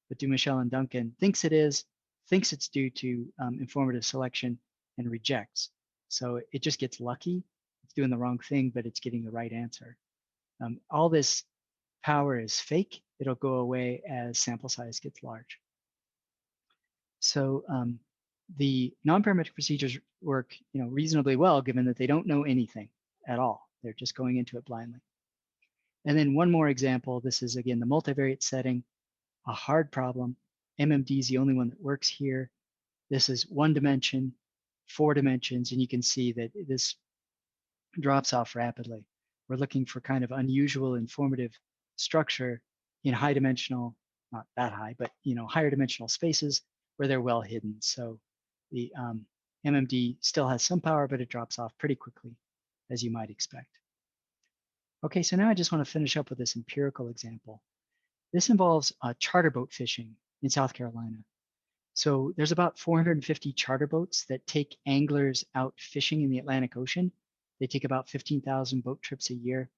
but Dumichel and Duncan thinks it is, thinks it's due to informative selection, and rejects. So it just gets lucky. It's doing the wrong thing, but it's getting the right answer. All this power is fake. It'll go away as sample size gets large. So the non-parametric procedures work, reasonably well, given that they don't know anything at all. They're just going into it blindly. And then one more example. This is, again, the multivariate setting, a hard problem. MMD is the only one that works here. This is 1 dimension, 4 dimensions, and you can see that this drops off rapidly. We're looking for kind of unusual informative structure in high dimensional, not that high, but higher dimensional spaces where they're well hidden. So the MMD still has some power, but it drops off pretty quickly, as you might expect. Okay, so now I just want to finish up with this empirical example. This involves charter boat fishing in South Carolina. So there's about 450 charter boats that take anglers out fishing in the Atlantic Ocean. They take about 15,000 boat trips a year.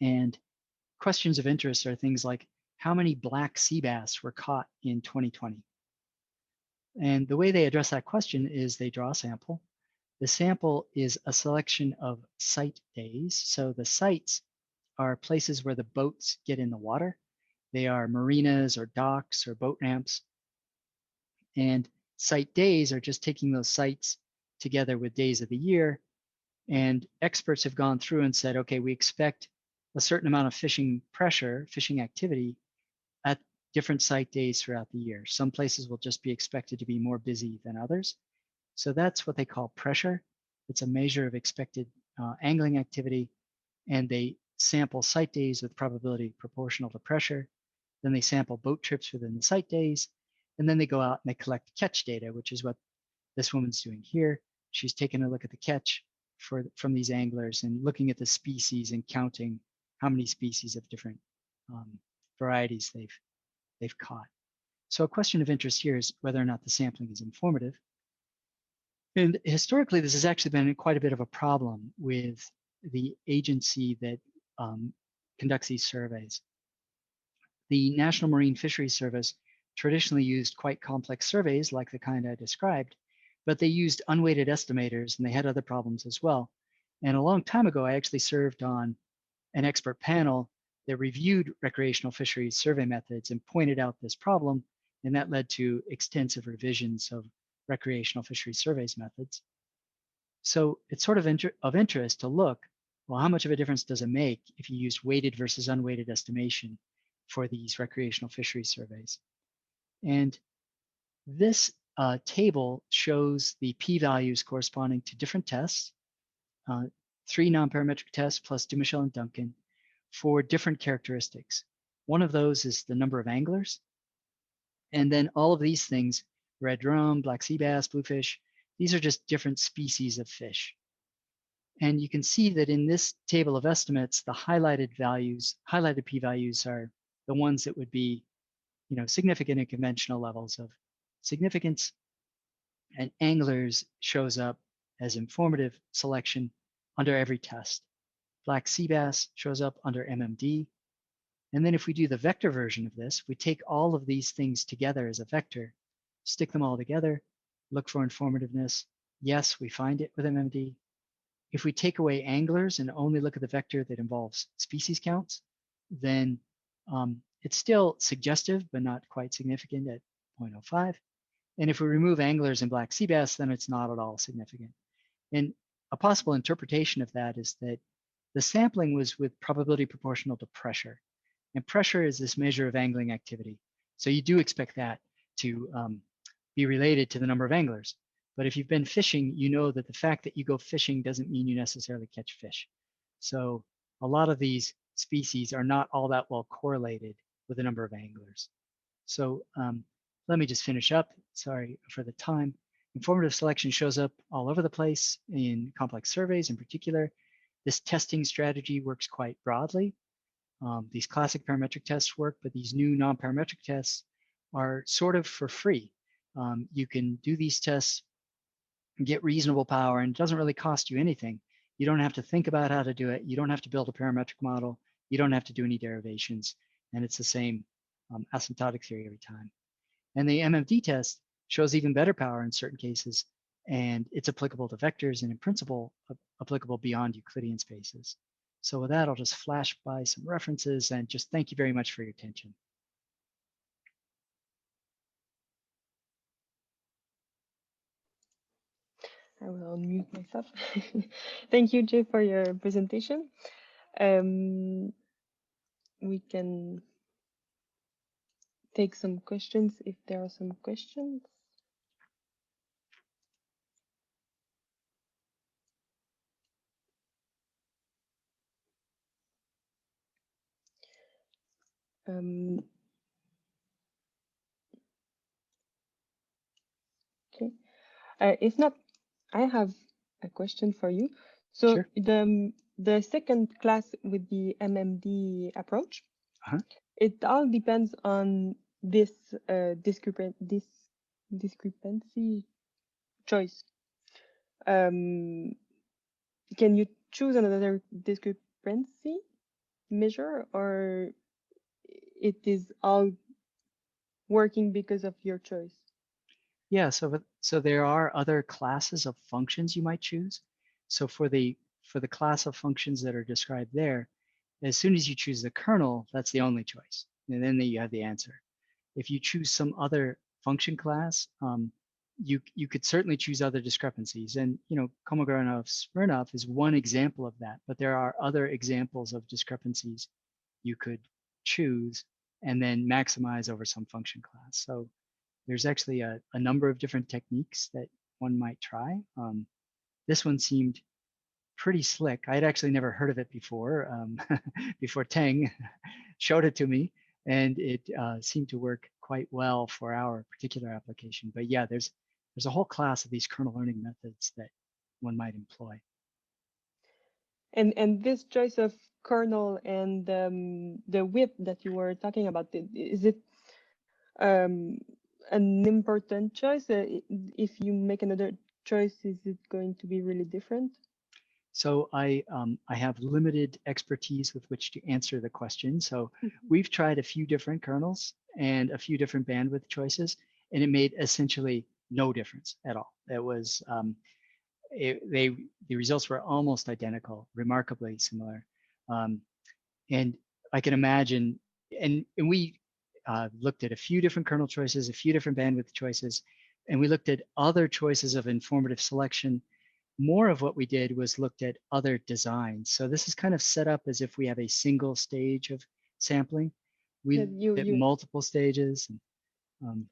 And questions of interest are things like, how many black sea bass were caught in 2020? And the way they address that question is they draw a sample. The sample is a selection of sight days. So the sites are places where the boats get in the water. They are marinas or docks or boat ramps. And site days are just taking those sites together with days of the year. And experts have gone through and said, okay, we expect a certain amount of fishing pressure, fishing activity at different site days throughout the year. Some places will just be expected to be more busy than others. So that's what they call pressure. It's a measure of expected angling activity. And they sample site days with probability proportional to pressure. Then they sample boat trips within the site days. And then they go out and they collect catch data, which is what this woman's doing here. She's taking a look at the catch from these anglers and looking at the species and counting how many species of different varieties they've caught. So a question of interest here is whether or not the sampling is informative. And historically, this has actually been quite a bit of a problem with the agency that conducts these surveys. The National Marine Fisheries Service traditionally used quite complex surveys like the kind I described, but they used unweighted estimators and they had other problems as well. And a long time ago, I actually served on an expert panel that reviewed recreational fisheries survey methods and pointed out this problem, and that led to extensive revisions of recreational fisheries surveys methods. So it's sort of interest to look, well, how much of a difference does it make if you use weighted versus unweighted estimation for these recreational fisheries surveys? And this table shows the p-values corresponding to different tests, 3 non-parametric tests plus Dumichel and Duncan for different characteristics. One of those is the number of anglers. And then all of these things, red drum, black sea bass, bluefish, these are just different species of fish. And you can see that in this table of estimates, the highlighted values, highlighted p-values are the ones that would be, significant in conventional levels of significance. And anglers shows up as informative selection under every test. Black sea bass shows up under MMD. And then if we do the vector version of this, we take all of these things together as a vector, stick them all together, look for informativeness. Yes, we find it with MMD. If we take away anglers and only look at the vector that involves species counts, then it's still suggestive, but not quite significant at 0.05. And if we remove anglers and black sea bass, then it's not at all significant. And a possible interpretation of that is that the sampling was with probability proportional to pressure. And pressure is this measure of angling activity. So you do expect that to be related to the number of anglers. But if you've been fishing, you know that the fact that you go fishing doesn't mean you necessarily catch fish. So a lot of these species are not all that well correlated with the number of anglers. So let me just finish up. Sorry for the time. Informative selection shows up all over the place in complex surveys in particular. This testing strategy works quite broadly. These classic parametric tests work, but these new non-parametric tests are sort of for free. You can do these tests and get reasonable power, and it doesn't really cost you anything. You don't have to think about how to do it. You don't have to build a parametric model. You don't have to do any derivations, and it's the same asymptotic theory every time. And the MMD test shows even better power in certain cases, and it's applicable to vectors and in principle applicable beyond Euclidean spaces. So with that, I'll just flash by some references and just thank you very much for your attention. I will unmute myself. Thank you, Jay, for your presentation. We can take some questions if there are some questions. Okay. If not, I have a question for you. So Sure. the second class with the MMD approach, it all depends on this discrepancy choice. Can you choose another discrepancy measure, or it is all working because of your choice? Yeah, so there are other classes of functions you might choose. So for the class of functions that are described there, as soon as you choose the kernel, that's the only choice, and then you have the answer. If you choose some other function class, you could certainly choose other discrepancies. And Kolmogorov-Smirnov is one example of that, but there are other examples of discrepancies you could choose and then maximize over some function class. So there's actually a number of different techniques that one might try. This one seemed pretty slick. I had actually never heard of it before, before Teng showed it to me, and it seemed to work quite well for our particular application. But yeah, there's a whole class of these kernel learning methods that one might employ. And this choice of kernel and the width that you were talking about, is it an important choice? If you make another choice, is it going to be really different? So I have limited expertise with which to answer the question. So we've tried a few different kernels and a few different bandwidth choices, and it made essentially no difference at all. It was the results were almost identical, remarkably similar, and I can imagine. And we looked at a few different kernel choices, a few different bandwidth choices, and we looked at other choices of informative selection. More of what we did was looked at other designs. So this is kind of set up as if we have a single stage of sampling. We looked at multiple stages. And,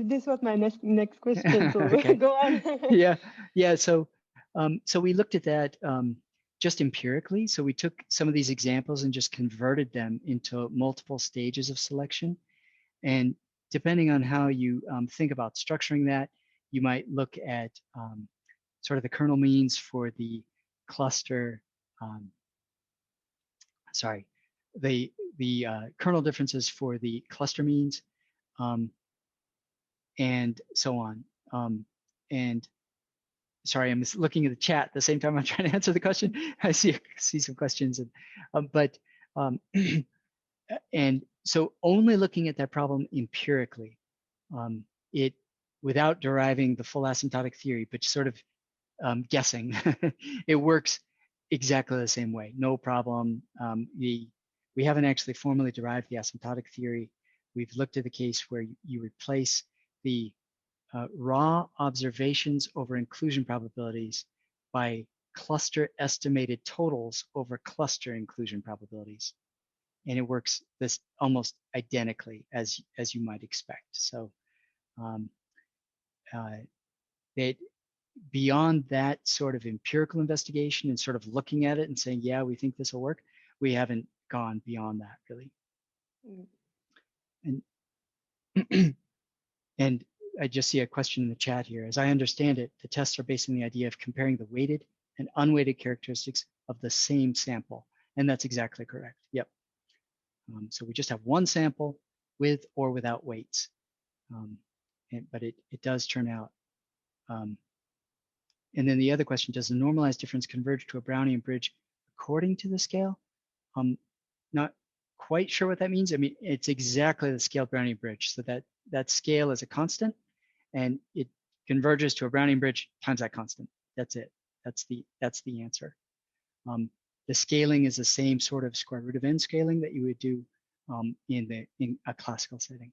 this was my next question. So okay. Go on. yeah. So we looked at that just empirically. So we took some of these examples and just converted them into multiple stages of selection. And depending on how you think about structuring that, you might look at sort of the kernel means for the cluster, sorry, the kernel differences for the cluster means, and so on. And sorry, I'm looking at the chat at the same time I'm trying to answer the question. I see some questions, and and so only looking at that problem empirically, without deriving the full asymptotic theory, but sort of guessing, it works exactly the same way, no problem. We haven't actually formally derived the asymptotic theory. We've looked at the case where you replace the raw observations over inclusion probabilities by cluster estimated totals over cluster inclusion probabilities. And it works this almost identically as you might expect. So beyond that sort of empirical investigation and sort of looking at it and saying, yeah, we think this will work, we haven't gone beyond that really. And and I just see a question in the chat here. As I understand it, the tests are based on the idea of comparing the weighted and unweighted characteristics of the same sample. And that's exactly correct. Yep. So we just have one sample with or without weights. But it does turn out. And then the other question, does the normalized difference converge to a Brownian bridge according to the scale? Not quite sure what that means. I mean, it's exactly the scaled Brownian bridge. So that scale is a constant, and it converges to a Brownian bridge times that constant. That's it. That's the answer. The scaling is the same sort of square root of n scaling that you would do in a classical setting.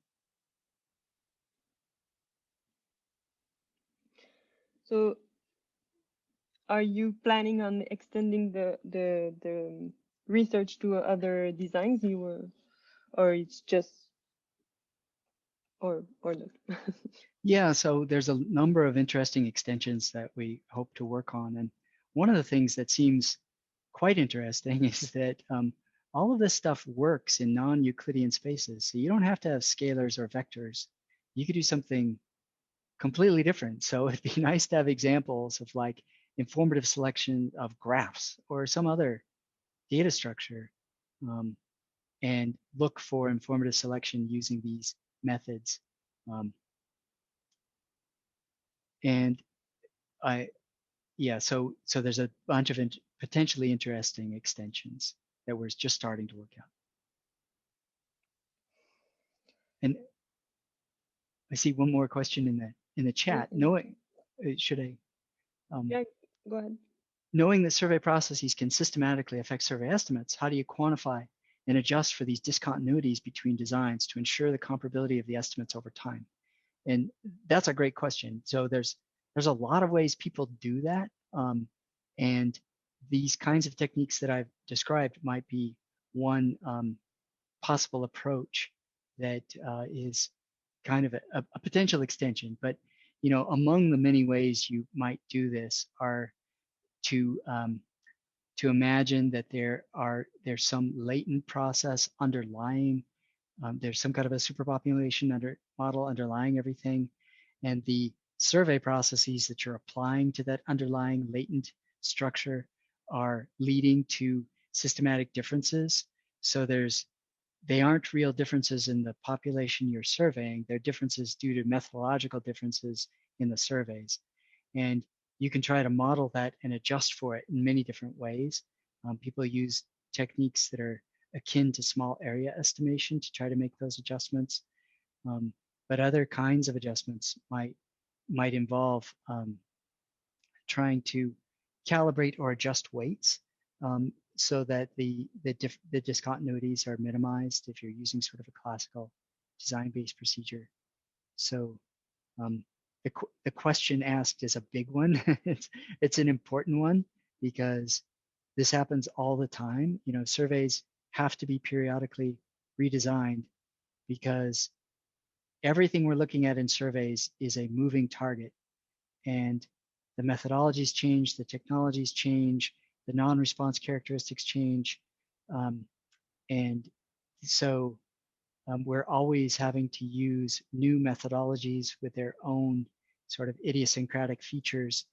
So, are you planning on extending the research to other designs or it's just or not? Yeah, so there's a number of interesting extensions that we hope to work on, and one of the things that seems quite interesting is that all of this stuff works in non-Euclidean spaces. So you don't have to have scalars or vectors. You could do something completely different. So it'd be nice to have examples of like informative selection of graphs or some other data structure, and look for informative selection using these methods. So there's a bunch of potentially interesting extensions that we're just starting to work out. And I see one more question in the chat. Knowing, should I? Yeah, go ahead. Knowing that survey processes can systematically affect survey estimates, how do you quantify and adjust for these discontinuities between designs to ensure the comparability of the estimates over time? And that's a great question. So there's a lot of ways people do that. And these kinds of techniques that I've described might be one possible approach that is kind of a potential extension. But among the many ways you might do this are to imagine that there's some latent process underlying. There's some kind of a superpopulation model underlying everything, and the survey processes that you're applying to that underlying latent structure are leading to systematic differences. So they aren't real differences in the population you're surveying. They're differences due to methodological differences in the surveys. And you can try to model that and adjust for it in many different ways. People use techniques that are akin to small area estimation to try to make those adjustments. But other kinds of adjustments might involve trying to calibrate or adjust weights so that the discontinuities are minimized if you're using sort of a classical design-based procedure. So the question asked is a big one. It's an important one because this happens all the time. Surveys have to be periodically redesigned because everything we're looking at in surveys is a moving target, and the methodologies change, the technologies change, the non-response characteristics change, and so we're always having to use new methodologies with their own sort of idiosyncratic features,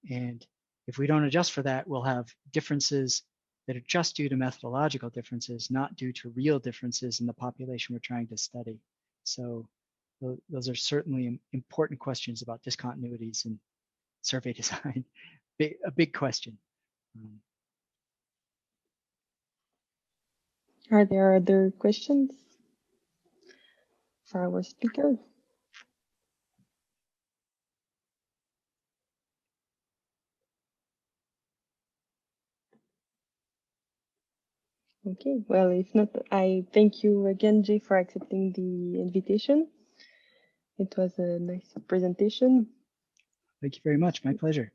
and If we don't adjust for that, we'll have differences that are just due to methodological differences, not due to real differences in the population we're trying to study. So those are certainly important questions about discontinuities in survey design. A big question. Are there other questions for our speaker? Okay, well, if not, I thank you again, Jay, for accepting the invitation. It was a nice presentation. Thank you very much. My pleasure.